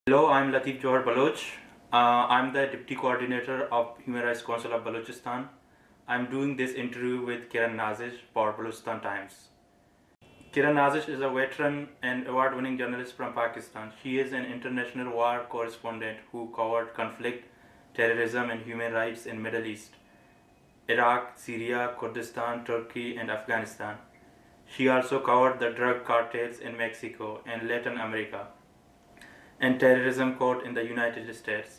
Hello, I'm Latif Johar Baloch. I'm the Deputy Coordinator of Human Rights Council of Balochistan. I'm doing this interview with Kiran Nazish for Balochistan Times. Kiran Nazish is a veteran and award winning journalist from Pakistan. She is an international war correspondent who covered conflict, terrorism, and human rights in Middle East, Iraq, Syria, Kurdistan, Turkey, and Afghanistan. She also covered the drug cartels in Mexico and Latin America and terrorism court in the United States.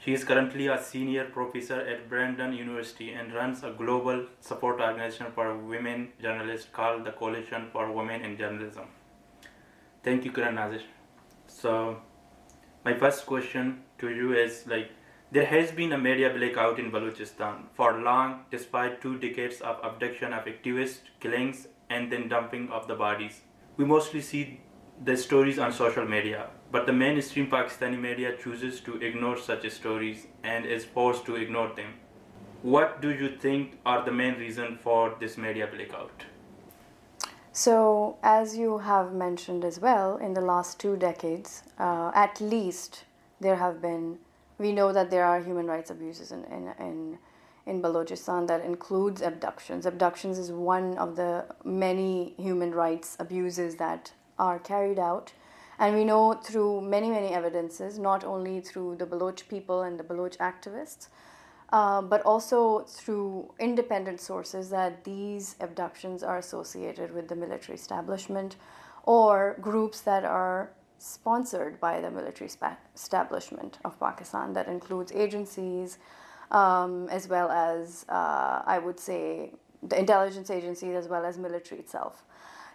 She is currently a senior professor at Brandon University and runs a global support organization for women journalists called the Coalition for Women in Journalism. Thank you, Kiran Nazish. So, my first question to you is there has been a media blackout in Balochistan for long, despite 2 decades of abduction of activists, killings, and then dumping of the bodies. We mostly see the stories on social media, but the mainstream Pakistani media chooses to ignore such stories and is forced to ignore them. What do you think are the main reasons for this media blackout? So, as you have mentioned as well, in the last 2 decades, at least there have been, we know that there are human rights abuses in Balochistan that includes abductions. Abductions is one of the many human rights abuses that are carried out. And we know through many, many evidences, not only through the Baloch people and the Baloch activists, but also through independent sources that these abductions are associated with the military establishment or groups that are sponsored by the military establishment of Pakistan. That includes agencies as well as, I would say, the intelligence agencies as well as military itself.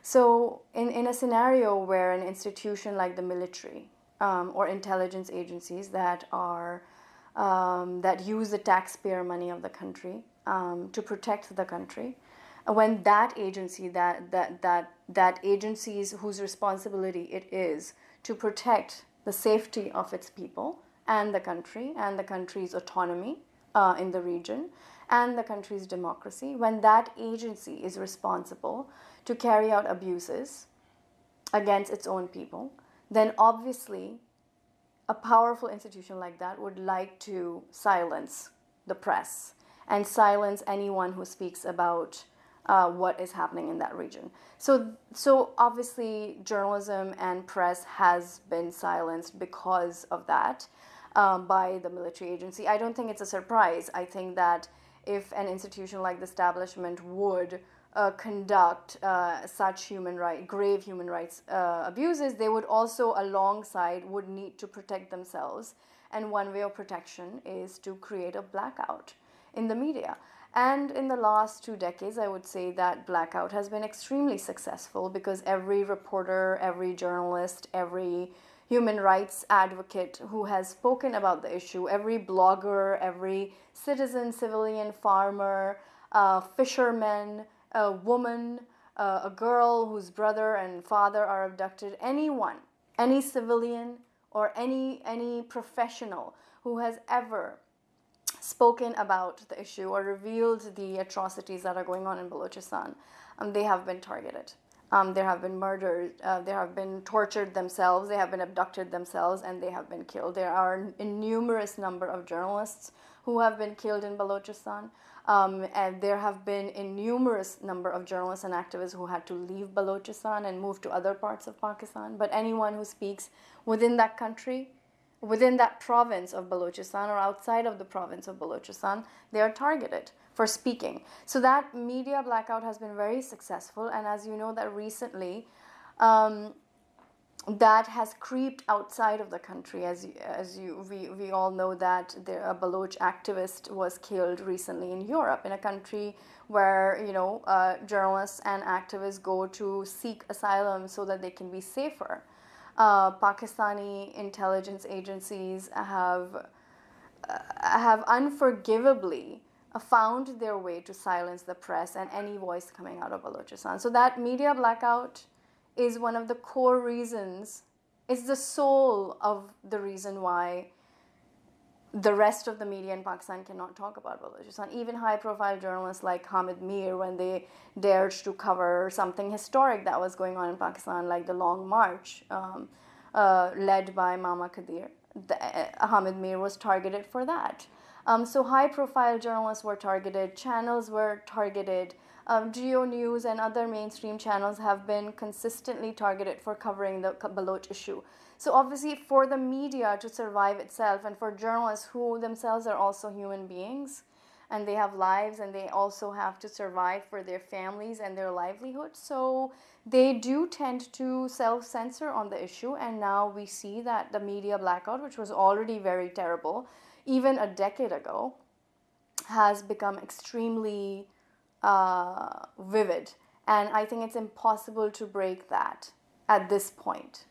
So in a scenario where an institution like the military or intelligence agencies that are that use the taxpayer money of the country to protect the country, when that agency, that agencies whose responsibility it is to protect the safety of its people and the country's autonomy in the region and the country's democracy, when that agency is responsible to carry out abuses against its own people, then obviously a powerful institution like that would like to silence the press and silence anyone who speaks about what is happening in that region. So obviously, journalism and press has been silenced because of that by the military agency. I don't think it's a surprise. I think that if an institution like the establishment would conduct such grave human rights abuses, they would also alongside would need to protect themselves. And one way of protection is to create a blackout in the media. And in the last 2 decades, I would say that blackout has been extremely successful because every reporter, every journalist, every human rights advocate who has spoken about the issue, every blogger, every citizen, civilian, farmer, fisherman, a woman, a girl whose brother and father are abducted, anyone, any civilian or any professional who has ever spoken about the issue or revealed the atrocities that are going on in Balochistan, they have been targeted. There have been murdered, there have been tortured themselves, they have been abducted themselves, and they have been killed. There are a numerous number of journalists who have been killed in Balochistan. And there have been a numerous number of journalists and activists who had to leave Balochistan and move to other parts of Pakistan. But anyone who speaks within that country, within that province of Balochistan or outside of the province of Balochistan, they are targeted for speaking. So that media blackout has been very successful. And as you know, that recently that has creeped outside of the country. We all know that a Baloch activist was killed recently in Europe, in a country where journalists and activists go to seek asylum so that they can be safer. Pakistani intelligence agencies have unforgivably found their way to silence the press and any voice coming out of Balochistan. So that media blackout is one of the core reasons, it's the soul of the reason why the rest of the media in Pakistan cannot talk about Balochistan. Even high-profile journalists like Hamid Mir, when they dared to cover something historic that was going on in Pakistan, like the Long March, led by Mama Kadir. Hamid Mir was targeted for that. So high-profile journalists were targeted, channels were targeted. Geo News and other mainstream channels have been consistently targeted for covering the Baloch issue. So obviously, for the media to survive itself, and for journalists who themselves are also human beings, and they have lives, and they also have to survive for their families and their livelihood. So they do tend to self-censor on the issue, and now we see that the media blackout, which was already very terrible, even a decade ago, has become extremely vivid. And I think it's impossible to break that at this point.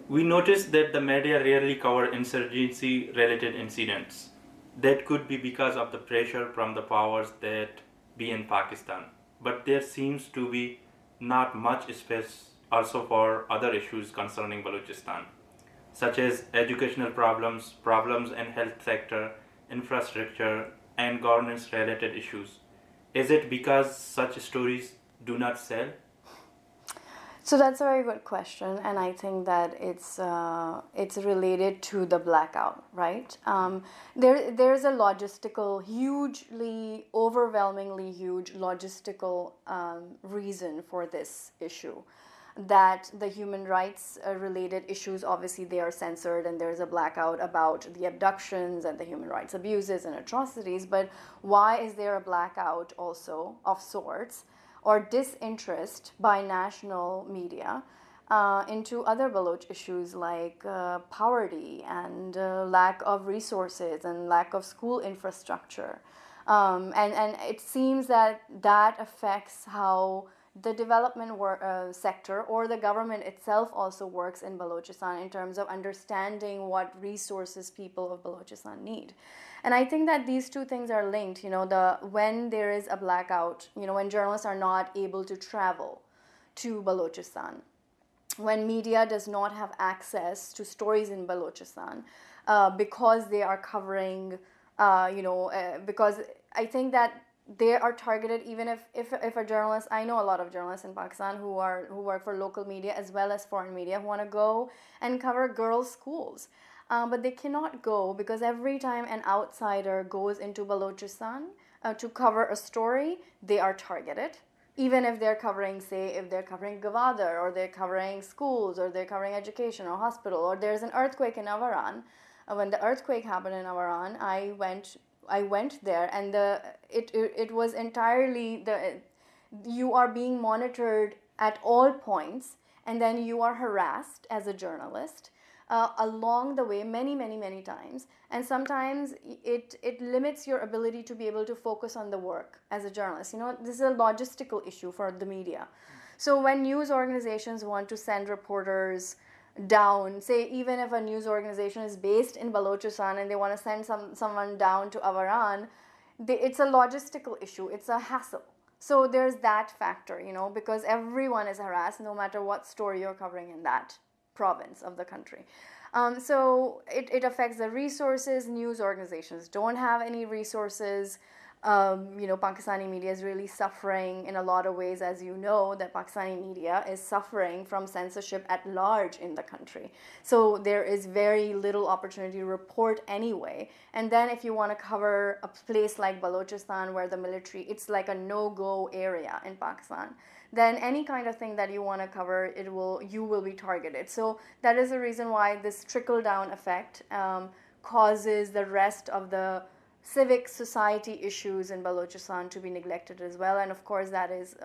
We noticed that the media rarely cover insurgency-related incidents. That could be because of the pressure from the powers that be in Pakistan. But there seems to be not much space also for other issues concerning Balochistan, such as educational problems, problems in health sector, infrastructure, and governance-related issues. Is it because such stories do not sell? So that's a very good question, and I think that it's related to the blackout, right? There's a logistical, hugely, overwhelmingly huge logistical reason for this issue. That the human rights related issues, obviously they are censored, and there's a blackout about the abductions and the human rights abuses and atrocities. But why is there a blackout also of sorts, or disinterest by national media into other Baloch issues like poverty and lack of resources and lack of school infrastructure? And it seems that affects how the development sector or the government itself also works in Balochistan in terms of understanding what resources people of Balochistan need. And I think that these two things are linked. When there is a blackout, when journalists are not able to travel to Balochistan, when media does not have access to stories in Balochistan, because they are covering, because I think that they are targeted. Even if a journalist, I know a lot of journalists in Pakistan who work for local media as well as foreign media, who want to go and cover girls' schools. But they cannot go because every time an outsider goes into Balochistan to cover a story, they are targeted. Even if they're covering, say, if they're covering Gwadar, or they're covering schools, or they're covering education or hospital, or there's an earthquake in Avaran. When the earthquake happened in Avaran, I went there, and it was entirely you are being monitored at all points, and then you are harassed as a journalist along the way many times, and sometimes it limits your ability to be able to focus on the work as a journalist. This is a logistical issue for the media. So when news organizations want to send reporters down, say even if a news organization is based in Balochistan and they want to send someone down to Avaran, it's a logistical issue, it's a hassle. So there's that factor, because everyone is harassed no matter what story you're covering in that province of the country. So it affects the resources. News organizations don't have any resources. Pakistani media is really suffering in a lot of ways. As you know, that Pakistani media is suffering from censorship at large in the country. So there is very little opportunity to report anyway. And then if you want to cover a place like Balochistan, where the military, it's like a no-go area in Pakistan, then any kind of thing that you want to cover, you will be targeted. So that is the reason why this trickle-down effect causes the rest of the civic society issues in Balochistan to be neglected as well. And of course, that is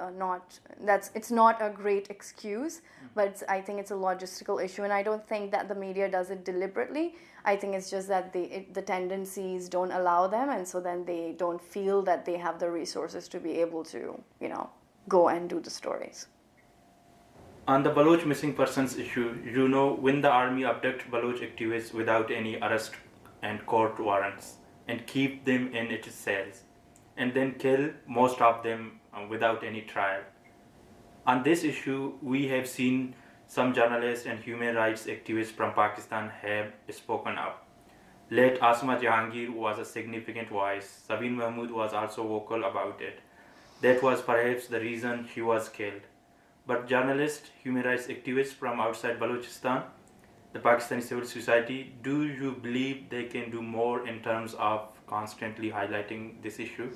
it's not a great excuse, but I think it's a logistical issue, and I don't think that the media does it deliberately. I think it's just that the tendencies don't allow them, and so then they don't feel that they have the resources to be able to, go and do the stories. On the Baloch missing persons issue, when the army abduct Baloch activists without any arrest and court warrants, and keep them in its cells, and then kill most of them without any trial. On this issue, we have seen some journalists and human rights activists from Pakistan have spoken up. Late Asma Jahangir was a significant voice. Sabeen Mahmood was also vocal about it. That was perhaps the reason she was killed. But journalists, human rights activists from outside Balochistan, the Pakistani civil society, do you believe they can do more in terms of constantly highlighting this issue?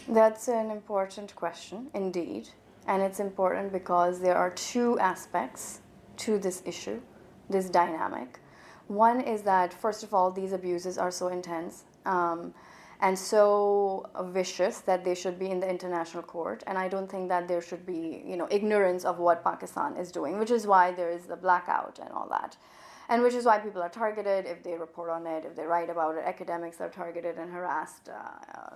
That's an important question indeed. And it's important because there are two aspects to this issue, this dynamic. One is that, first of all, these abuses are so intense and so vicious that they should be in the international court. And I don't think that there should be, ignorance of what Pakistan is doing, which is why there is the blackout and all that. And which is why people are targeted if they report on it, if they write about it. Academics are targeted and harassed.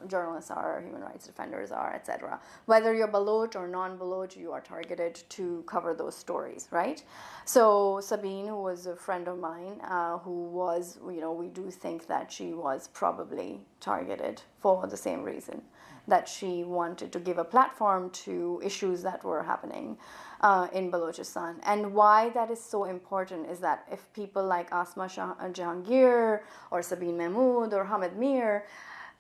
Journalists are, human rights defenders are, etc. Whether you're Baloch or non-Baloch, you are targeted to cover those stories, right? So Sabine, who was a friend of mine, who was, we do think that she was probably targeted for the same reason, that she wanted to give a platform to issues that were happening in Balochistan. And why that is so important is that if people like Asma Jahangir or Sabine Mahmood or Hamid Mir,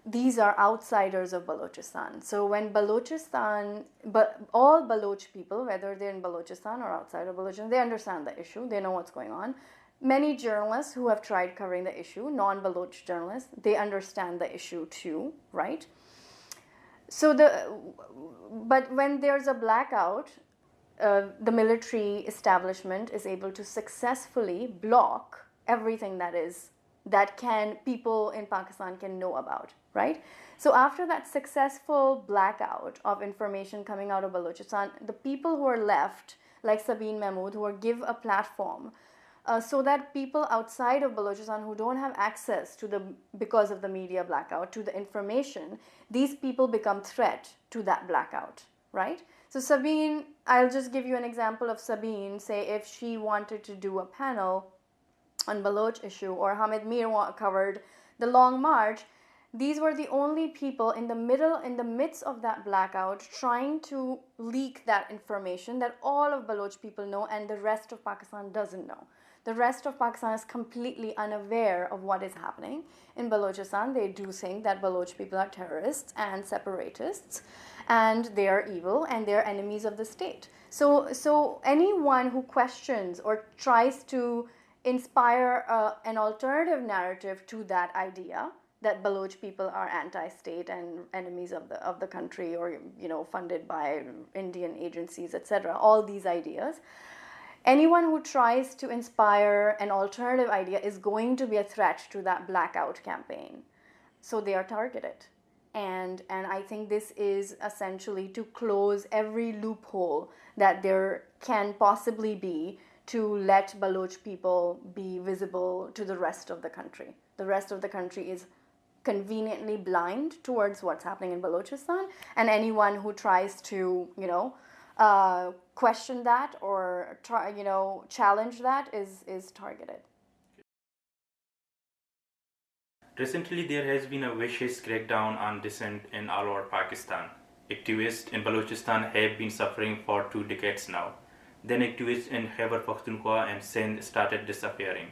these are outsiders of Balochistan. So when Balochistan, but all Baloch people, whether they're in Balochistan or outside of Balochistan, they understand the issue, they know what's going on. Many journalists who have tried covering the issue, non-Baloch journalists, they understand the issue too, right? So but when there's a blackout, the military establishment is able to successfully block everything that people in Pakistan can know about, right? So after that successful blackout of information coming out of Balochistan, the people who are left, like Sabine Mahmood, who are give a platform so that people outside of Balochistan who don't have access to because of the media blackout, to the information, these people become threat to that blackout, right? So Sabine, I'll just give you an example of Sabine, say if she wanted to do a panel on Baloch issue, or Hamid Mir covered the Long March, these were the only people in the midst of that blackout trying to leak that information that all of Baloch people know and the rest of Pakistan doesn't know. The rest of Pakistan is completely unaware of what is happening in Balochistan. They do think that Baloch people are terrorists and separatists, and they are evil and they are enemies of the state. So anyone who questions or tries to inspire an alternative narrative to that idea, that Baloch people are anti-state and enemies of the country, or funded by Indian agencies, etc., all these ideas, anyone who tries to inspire an alternative idea is going to be a threat to that blackout campaign. So they are targeted. And I think this is essentially to close every loophole that there can possibly be to let Baloch people be visible to the rest of the country. The rest of the country is conveniently blind towards what's happening in Balochistan, and anyone who tries to, question that or challenge that is targeted. Recently, there has been a vicious crackdown on dissent in all over Pakistan. Activists in Balochistan have been suffering for 2 decades now. Then activists in Khyber Pakhtunkhwa and Sindh started disappearing.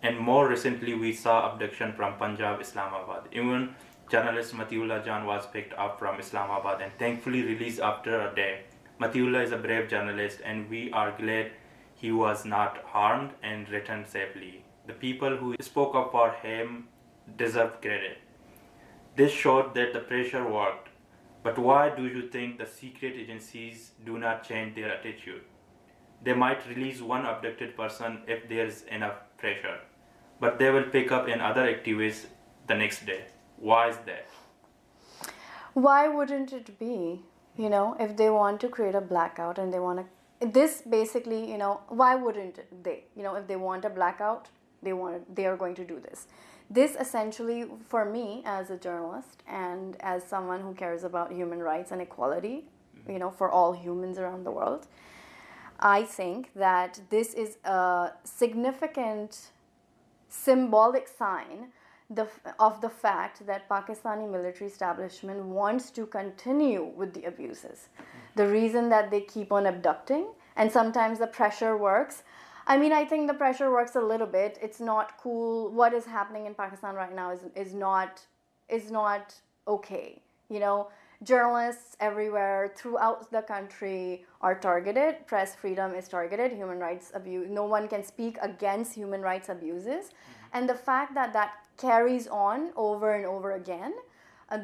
And more recently, we saw abduction from Punjab, Islamabad. Even journalist Matiullah Jan was picked up from Islamabad and thankfully released after a day. Matiullah is a brave journalist and we are glad he was not harmed and returned safely. The people who spoke up for him deserve credit. This showed that the pressure worked. But why do you think the secret agencies do not change their attitude? They might release one abducted person if there is enough pressure, but they will pick up another activist the next day. Why is that? Why wouldn't it be? If they want to create a blackout and they want to, this basically, why wouldn't they? If they want a blackout, they are going to do this. This essentially, for me as a journalist and as someone who cares about human rights and equality, for all humans around the world, I think that this is a significant symbolic sign of the fact that Pakistani military establishment wants to continue with the abuses. The reason that they keep on abducting, and sometimes the pressure works. I think the pressure works a little bit. It's not cool. What is happening in Pakistan right now is not okay. journalists everywhere throughout the country are targeted. Press freedom is targeted. Human rights abuse. No one can speak against human rights abuses, and the fact that that carries on over and over again,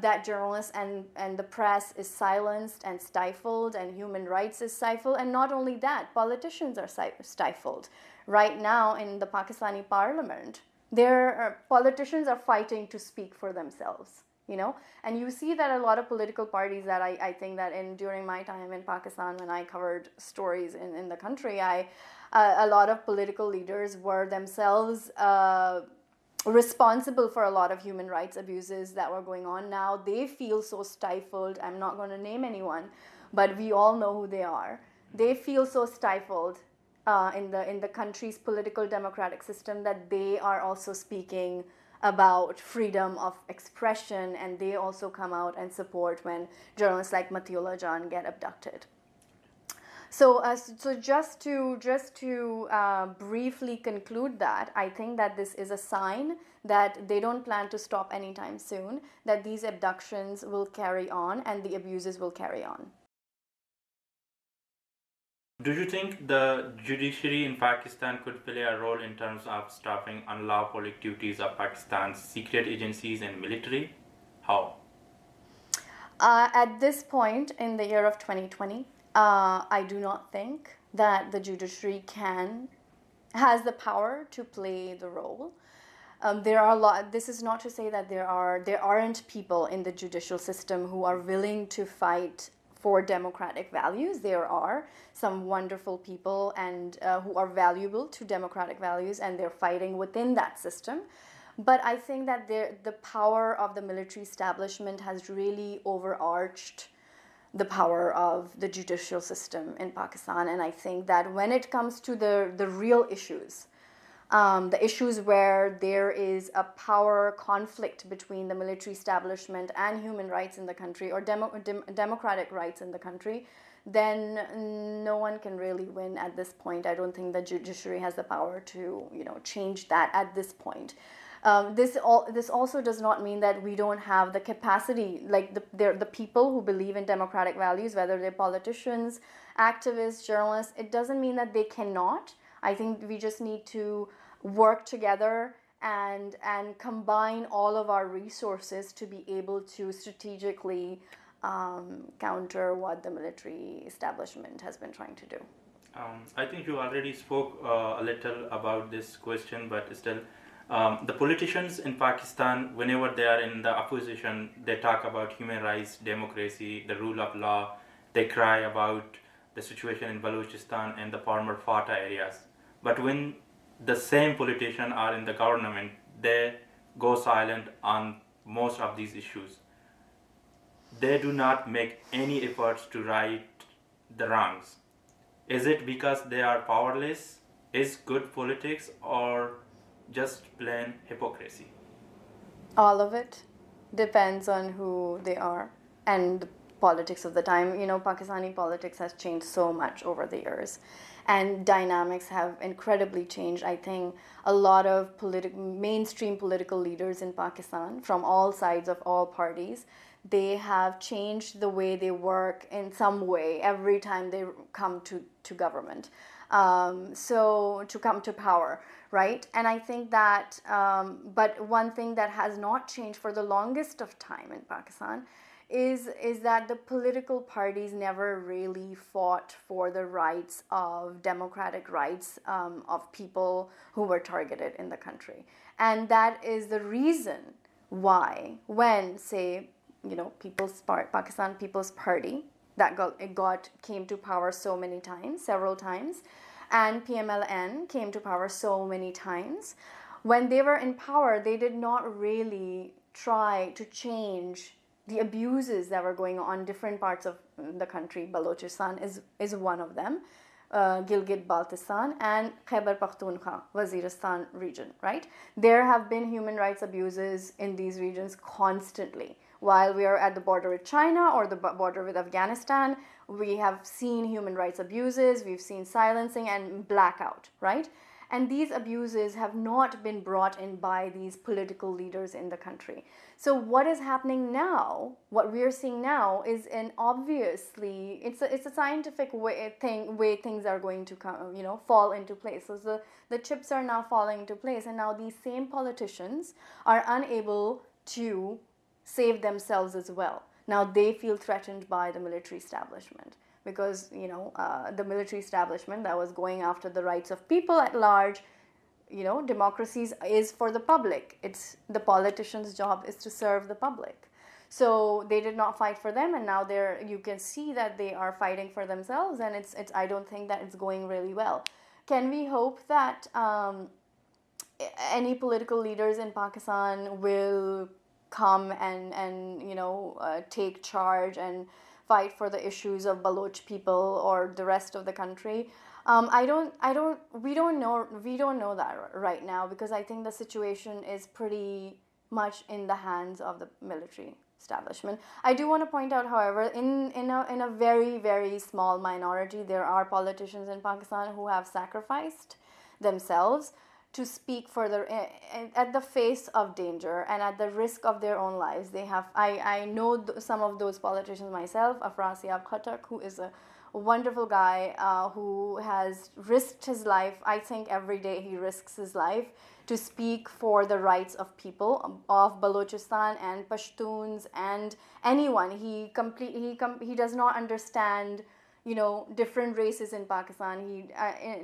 that journalists and the press is silenced and stifled, and human rights is stifled, and not only that, politicians are stifled. Right now in the Pakistani parliament, politicians are fighting to speak for themselves, and you see that a lot of political parties that I think that during my time in Pakistan, when I covered stories in the country, a lot of political leaders were themselves responsible for a lot of human rights abuses that were going on. Now they feel so stifled. I'm not going to name anyone, but we all know who they are. They feel so stifled in the country's political democratic system that they are also speaking about freedom of expression, and they also come out and support when journalists like Matiullah Jan get abducted. So just to briefly conclude that, I think that this is a sign that they don't plan to stop anytime soon, that these abductions will carry on and the abuses will carry on. Do you think the judiciary in Pakistan could play a role in terms of stopping unlawful activities of Pakistan's secret agencies and military? How? At this point in the year of 2020, I do not think that the judiciary has the power to play the role. There are a lot. This is not to say that there aren't people in the judicial system who are willing to fight for democratic values. There are some wonderful people and who are valuable to democratic values, and they're fighting within that system. But I think that the power of the military establishment has really overarched the power of the judicial system in Pakistan. And I think that when it comes to the real issues, the issues where there is a power conflict between the military establishment and human rights in the country, or democratic rights in the country, then no one can really win at this point. I don't think the judiciary has the power to change that at this point. This also does not mean that we don't have the capacity, like the people who believe in democratic values, whether they're politicians, activists, journalists. It doesn't mean that they cannot. I think we just need to work together and combine all of our resources to be able to strategically counter what the military establishment has been trying to do. I think you already spoke a little about this question, but still, the politicians in Pakistan, whenever they are in the opposition, they talk about human rights, democracy, the rule of law. They cry about the situation in Balochistan and the former FATA areas. But when the same politicians are in the government, they go silent on most of these issues. They do not make any efforts to right the wrongs. Is it because they are powerless? Is good politics, or just plain hypocrisy? All of it depends on who they are and the politics of the time. Pakistani politics has changed so much over the years, and dynamics have incredibly changed. I think a lot of mainstream political leaders in Pakistan, from all sides of all parties, they have changed the way they work in some way every time they come to government. So to come to power, right? And I think that, but one thing that has not changed for the longest of time in Pakistan is that the political parties never really fought for the rights of democratic rights of people who were targeted in the country. And that is the reason why when, say, Pakistan People's Party that came to power so many times, several times, and PMLN came to power so many times, when they were in power, they did not really try to change the abuses that were going on in different parts of the country. Balochistan is one of them, Gilgit-Baltistan, and Khyber Pakhtunkhwa, Waziristan region, right? There have been human rights abuses in these regions constantly. While we are at the border with China or the border with Afghanistan, we have seen human rights abuses, we've seen silencing and blackout, right? And these abuses have not been brought in by these political leaders in the country. So what is happening now, what we are seeing now, is an obviously, it's a scientific way things are going to come, fall into place. So the chips are now falling into place, and now these same politicians are unable to save themselves as well. Now they feel threatened by the military establishment, because the military establishment that was going after the rights of people at large, democracies is for the public. It's the politicians' job is to serve the public. So they did not fight for them, and now you can see that they are fighting for themselves, and it's I don't think that it's going really well. Can we hope that any political leaders in Pakistan will come and take charge and fight for the issues of Baloch people or the rest of the country? We don't know that right now, because I think the situation is pretty much in the hands of the military establishment. I do want to point out, however, in a very, very small minority, there are politicians in Pakistan who have sacrificed themselves to speak further at the face of danger and at the risk of their own lives. I know some of those politicians myself. Afrasiab Khattak, who is a wonderful guy who has risked his life. I think every day he risks his life to speak for the rights of people of Balochistan and Pashtuns and anyone. He does not understand different races in Pakistan. He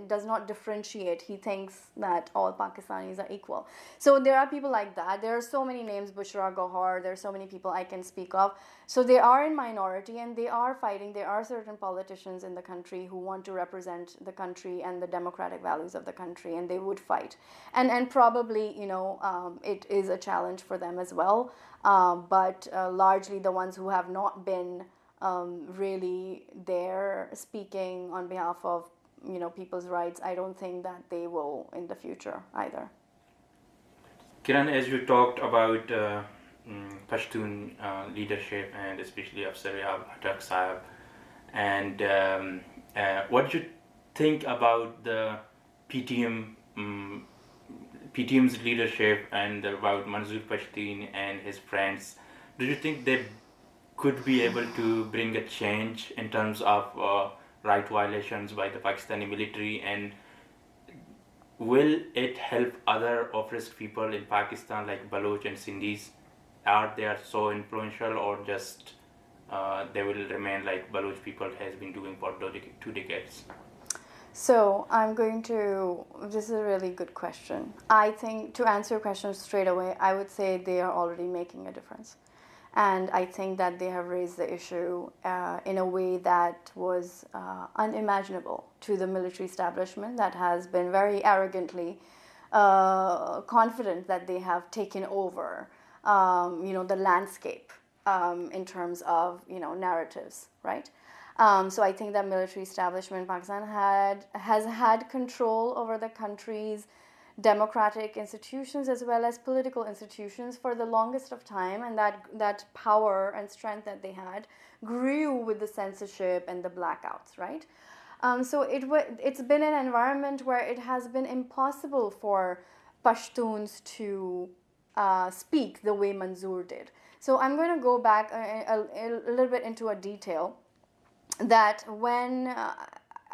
does not differentiate. He thinks that all Pakistanis are equal. So there are people like that. There are so many names, Bushra Gohar, there are so many people I can speak of. So they are in minority and they are fighting. There are certain politicians in the country who want to represent the country and the democratic values of the country, and they would fight. And probably, it is a challenge for them as well. But largely the ones who have not been really there speaking on behalf of people's rights, I don't think that they will in the future either. Kiran, as you talked about Pashtun leadership and especially Afsariab Khattak Sahib, and what do you think about the PTM's leadership and about Manzoor Pashtun and his friends? Do you think they could be able to bring a change in terms of right violations by the Pakistani military, and will it help other oppressed people in Pakistan like Baloch and Sindhis? Are they so influential, or just they will remain like Baloch people has been doing for 2 decades? So this is a really good question. I think to answer your question straight away, I would say they are already making a difference. And I think that they have raised the issue in a way that was unimaginable to the military establishment that has been very arrogantly confident that they have taken over, the landscape in terms of, narratives, right? So I think that military establishment in Pakistan has had control over the country's democratic institutions as well as political institutions for the longest of time, and that power and strength that they had grew with the censorship and the blackouts, right? So it's been an environment where it has been impossible for Pashtuns to speak the way Manzoor did. So I'm going to go back a little bit into a detail that when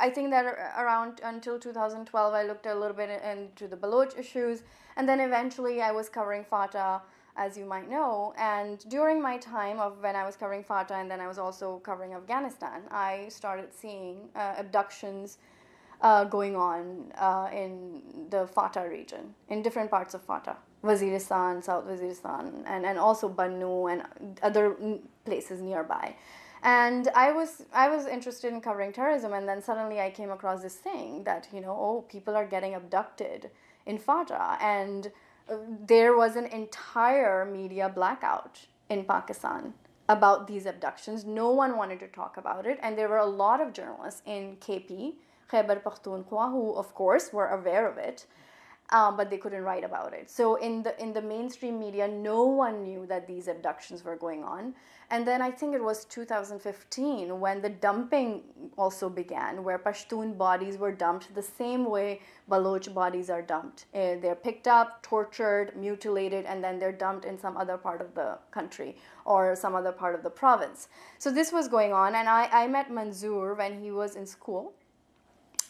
I think that around until 2012, I looked a little bit into the Baloch issues, and then eventually I was covering FATA, as you might know. And during my time of when I was covering FATA, and then I was also covering Afghanistan, I started seeing abductions going on in the FATA region, in different parts of FATA, Waziristan, South Waziristan, and also Bannu and other places nearby. And I was interested in covering terrorism, and then suddenly I came across this thing that, people are getting abducted in FATA, and there was an entire media blackout in Pakistan about these abductions. No one wanted to talk about it, and there were a lot of journalists in KP, Khyber Pakhtunkhwa, who of course were aware of it. but they couldn't write about it. So in the mainstream media, no one knew that these abductions were going on. And then I think it was 2015 when the dumping also began, where Pashtun bodies were dumped the same way Baloch bodies are dumped. They're picked up, tortured, mutilated, and then they're dumped in some other part of the country or some other part of the province. So this was going on, and I met Manzoor when he was in school,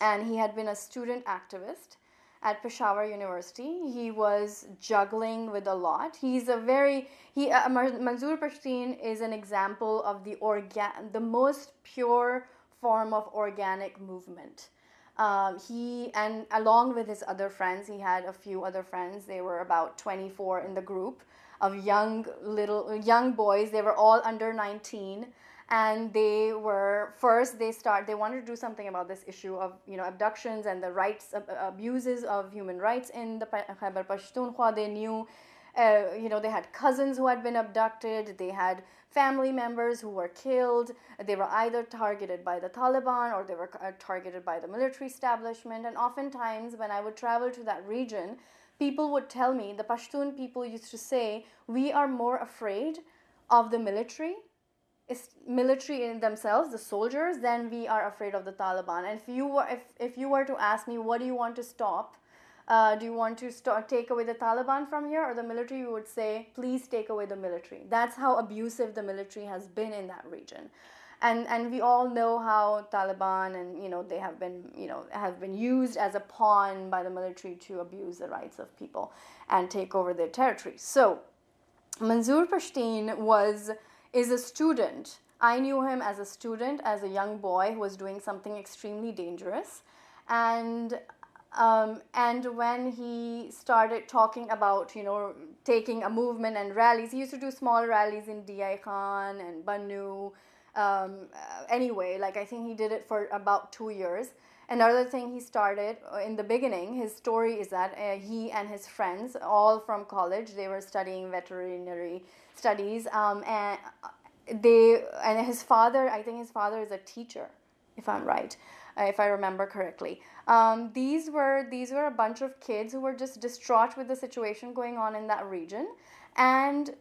and he had been a student activist at Peshawar University. He was juggling with a lot. He's a very Manzoor Pashtun is an example of the most pure form of organic movement. He, and along with his other friends, he had a few other friends. They were about 24 in the group of young boys. They were all under 19, and they wanted to do something about this issue of abductions and the rights abuses of human rights in the Khyber Pakhtunkhwa. They knew they had cousins who had been abducted. They had family members who were killed. They were either targeted by the Taliban or they were targeted by the military establishment. And oftentimes when I would travel to that region, people would tell me, the Pashtun people used to say, we are more afraid of the military in themselves, the soldiers, than we are afraid of the Taliban. And if you were to ask me, what do you want to stop? Do you want to take away the Taliban from here or the military? You would say, please take away the military. That's how abusive the military has been in that region. And we all know how Taliban and they have been used as a pawn by the military to abuse the rights of people and take over their territory. So Manzoor Pashtun is a student. I knew him as a student, as a young boy who was doing something extremely dangerous. And when he started talking about, taking a movement and rallies, he used to do small rallies in Diyai Khan and Bannu. Anyway, I think he did it for about 2 years. Another thing he started in the beginning, his story is that he and his friends, all from college, they were studying veterinary studies, and his father, I think his father is a teacher, if I'm right, if I remember correctly. These were a bunch of kids who were just distraught with the situation going on in that region. And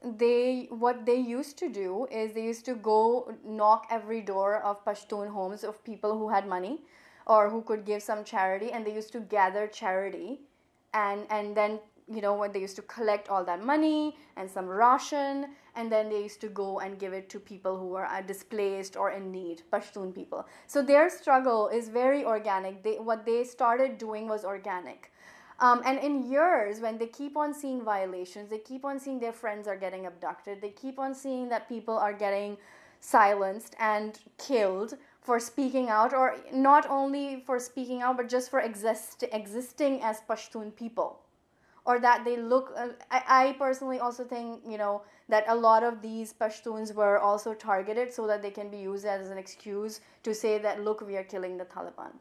what they used to do is they used to go knock every door of Pashtun homes of people who had money or who could give some charity, and they used to gather charity, and then when they used to collect all that money and some ration, and then they used to go and give it to people who were displaced or in need, Pashtun people. So their struggle is very organic. What they started doing was organic. And in years, when they keep on seeing violations, they keep on seeing their friends are getting abducted, they keep on seeing that people are getting silenced and killed for speaking out, or not only for speaking out, but just for existing as Pashtun people. Or that they look, I personally also think, that a lot of these Pashtuns were also targeted so that they can be used as an excuse to say that, look, we are killing the Taliban.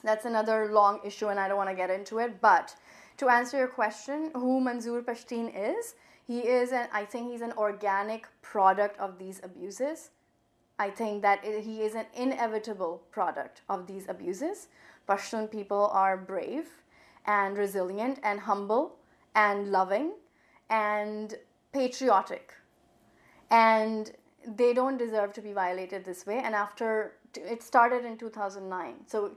That's another long issue and I don't want to get into it. But to answer your question, who Manzoor Pashtun is, I think he's an organic product of these abuses. I think that he is an inevitable product of these abuses. Pashtun people are brave and resilient and humble and loving and patriotic. And they don't deserve to be violated this way. And it started in 2009. So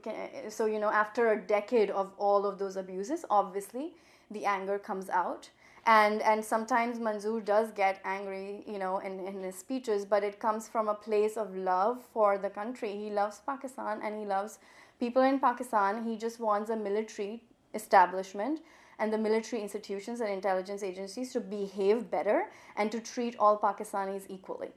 after a decade of all of those abuses, obviously the anger comes out. And sometimes Manzoor does get angry, in his speeches, but it comes from a place of love for the country. He loves Pakistan and he loves people in Pakistan. He just wants a military establishment and the military institutions and intelligence agencies to behave better and to treat all Pakistanis equally.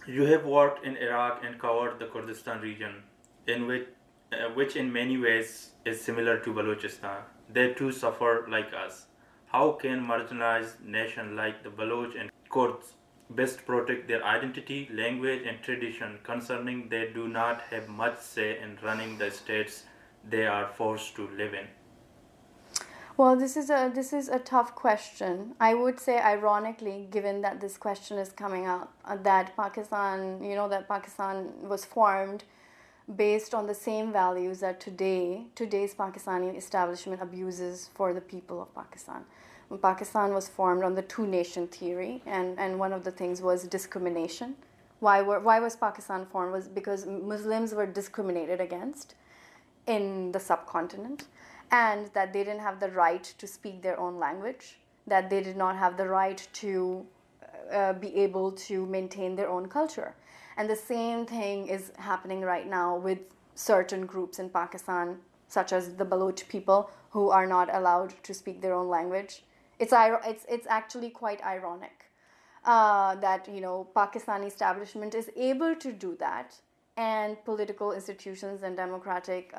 You have worked in Iraq and covered the Kurdistan region, in which in many ways is similar to Balochistan. They too suffer like us. How can marginalized nations like the Baloch and Kurds best protect their identity, language, and tradition, concerning they do not have much say in running the states they are forced to live in? Well, this is a tough question. I would say, ironically, given that this question is coming up, that Pakistan was formed based on the same values that today's Pakistani establishment abuses for the people of Pakistan. When Pakistan was formed on the two-nation theory, and one of the things was discrimination. Why was Pakistan formed? Was because Muslims were discriminated against in the subcontinent, and that they didn't have the right to speak their own language, that they did not have the right to be able to maintain their own culture. And the same thing is happening right now with certain groups in Pakistan, such as the Baloch people, who are not allowed to speak their own language. It's actually quite ironic that Pakistani establishment is able to do that, and political institutions and democratic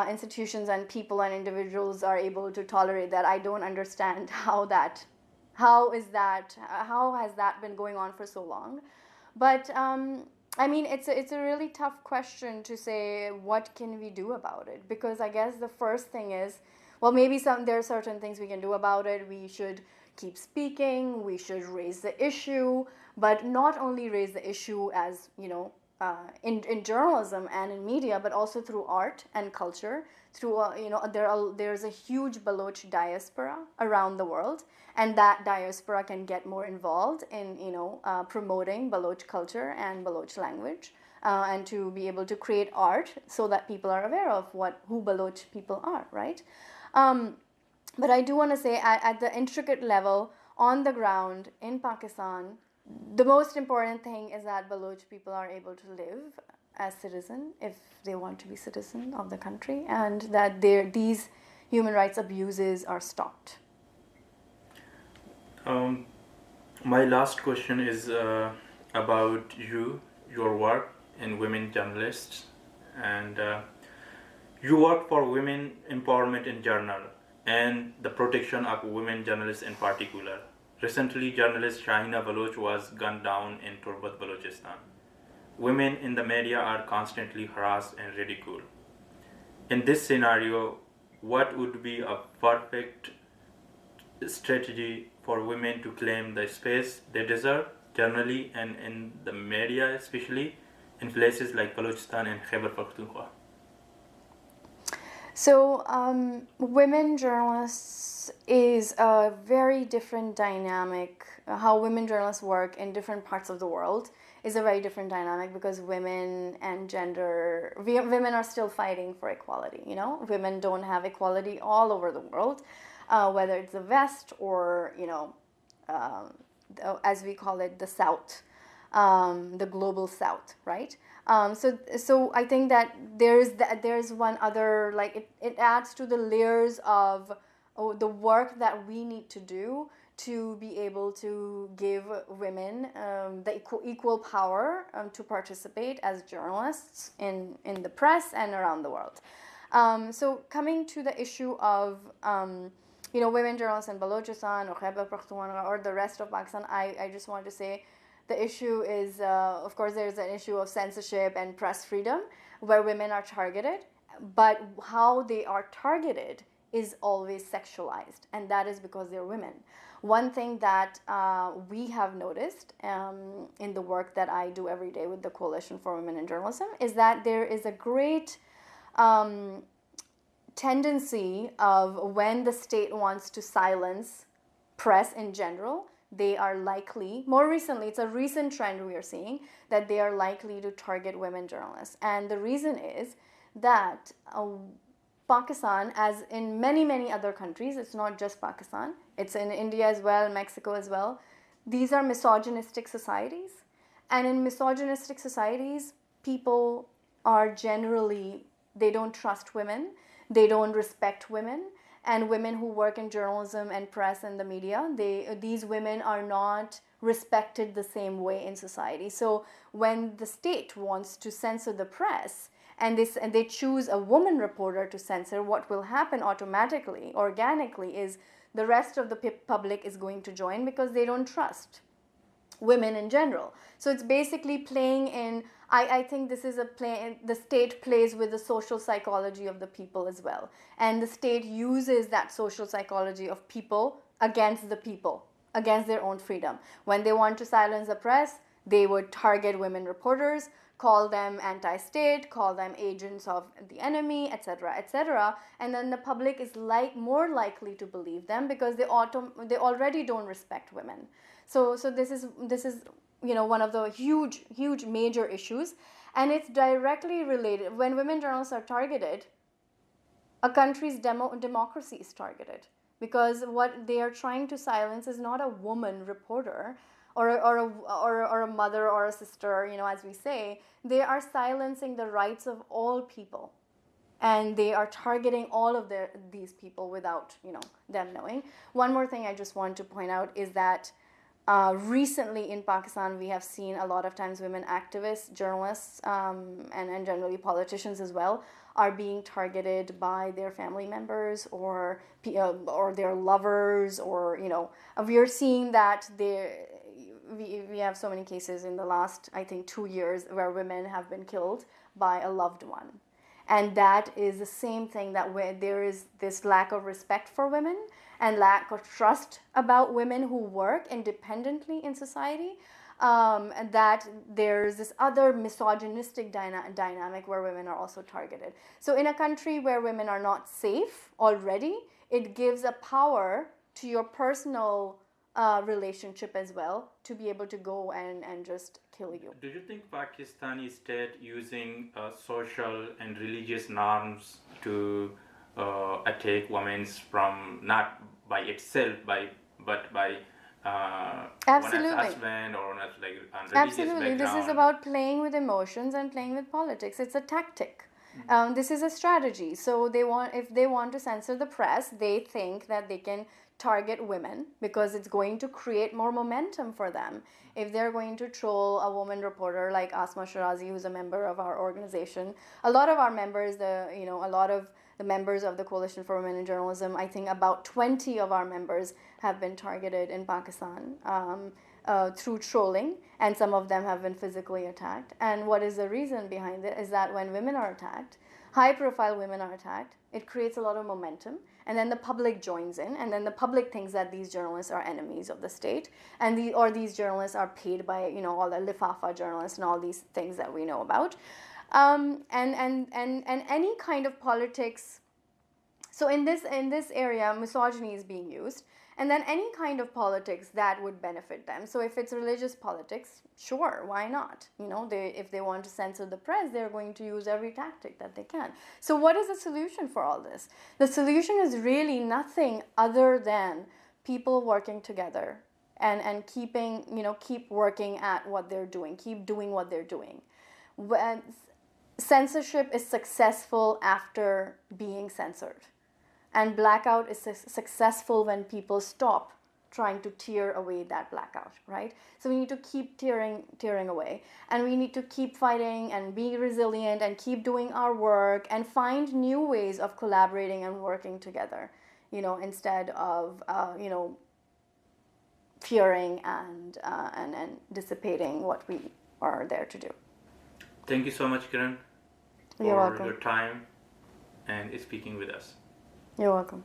institutions and people and individuals are able to tolerate that. I don't understand how has that been going on for so long. But I mean, it's a really tough question to say what can we do about it, because I guess the first thing is, well, maybe there are certain things we can do about it. We should keep speaking, we should raise the issue, but not only raise the issue as in journalism and in media, but also through art and culture. Through there's a huge Baloch diaspora around the world, and that diaspora can get more involved in promoting Baloch culture and Baloch language, and to be able to create art so that people are aware of who Baloch people are, right? But I do want to say at the intricate level on the ground in Pakistan, the most important thing is that Baloch people are able to live as citizen if they want to be citizen of the country, and that these human rights abuses are stopped. My last question is about your work in women journalists, and you work for women empowerment in journal and the protection of women journalists in particular. Recently, journalist Shahina Baloch was gunned down in Turbat, Balochistan. Women in the media are constantly harassed and ridiculed. In this scenario, what would be a perfect strategy for women to claim the space they deserve, generally and in the media, especially in places like Balochistan and Khyber Pakhtunkhwa? So, women journalists is a very different dynamic. How women journalists work in different parts of the world is a very different dynamic, because women and gender, women are still fighting for equality. Women don't have equality all over the world, whether it's the West or as we call it, the South, the global South, right? So I think that there's one other, like it adds to the layers of the work that we need to do to be able to give women the equal power to participate as journalists in the press and around the world. So coming to the issue of women journalists in Balochistan or Khyber Pakhtunkhwa or the rest of Pakistan, I just want to say the issue is, of course, there's an issue of censorship and press freedom where women are targeted, but how they are targeted is always sexualized, and that is because they're women. One thing that we have noticed in the work that I do every day with the Coalition for Women in Journalism is that there is a great tendency of, when the state wants to silence press in general, they are likely, more recently, it's a recent trend we are seeing, that they are likely to target women journalists. And the reason is that Pakistan, as in many, many other countries, it's not just Pakistan, it's in India as well, Mexico as well, these are misogynistic societies. And in misogynistic societies, people are generally, they don't trust women, they don't respect women, and women who work in journalism and press and the media, these women are not respected the same way in society. So when the state wants to censor the press and they choose a woman reporter to censor, what will happen automatically, organically, is the rest of the public is going to join because they don't trust women in general. So it's basically playing in, I think this is the state plays with the social psychology of the people as well. And the state uses that social psychology of people, against their own freedom. When they want to silence the press, they would target women reporters, call them anti-state, call them agents of the enemy, etc., etc., and then the public is more likely to believe them because they already don't respect women. So this is one of the huge major issues, and it's directly related. When women journalists are targeted, a country's democracy is targeted, because what they are trying to silence is not a woman reporter or a mother or a sister, as we say. They are silencing the rights of all people, and they are targeting all of these people without them knowing. One more thing I just want to point out is that recently in Pakistan, we have seen a lot of times women activists, journalists, and generally politicians as well, are being targeted by their family members or their lovers, or we are seeing that we have so many cases in the last, I think, 2 years where women have been killed by a loved one. And that is the same thing, that where there is this lack of respect for women and lack of trust about women who work independently in society, and that there's this other misogynistic dynamic where women are also targeted. So in a country where women are not safe already, it gives a power to your personal relationship as well to be able to go and just kill you. Do you think Pakistani state using social and religious norms to attack women from not by itself, but by Absolutely. one as husband or on a religious Absolutely. background? This is about playing with emotions and playing with politics. It's a tactic. This is a strategy. So if they want to censor the press, they think that they can target women because it's going to create more momentum for them. If they're going to troll a woman reporter like Asma Shirazi, who's a member of our organization, a lot of our members, a lot of the members of the Coalition for Women in Journalism, I think about 20 of our members have been targeted in Pakistan through trolling, and some of them have been physically attacked. And what is the reason behind it is that when women are attacked, high-profile women are attacked, it creates a lot of momentum, and then the public joins in, and then the public thinks that these journalists are enemies of the state, and these journalists are paid by all the Lifafa journalists and all these things that we know about, and any kind of politics. So in this area, misogyny is being used, and then any kind of politics that would benefit them. So if it's religious politics, sure, why not? If they want to censor the press, they're going to use every tactic that they can. So what is the solution for all this? The solution is really nothing other than people working together and keep working at what they're doing, keep doing what they're doing. When censorship is successful after being censored. And blackout is successful when people stop trying to tear away that blackout, right? So we need to keep tearing away. And we need to keep fighting and be resilient and keep doing our work and find new ways of collaborating and working together, instead of, fearing and dissipating what we are there to do. Thank you so much, Kiran, You're welcome. your time and speaking with us. You're welcome.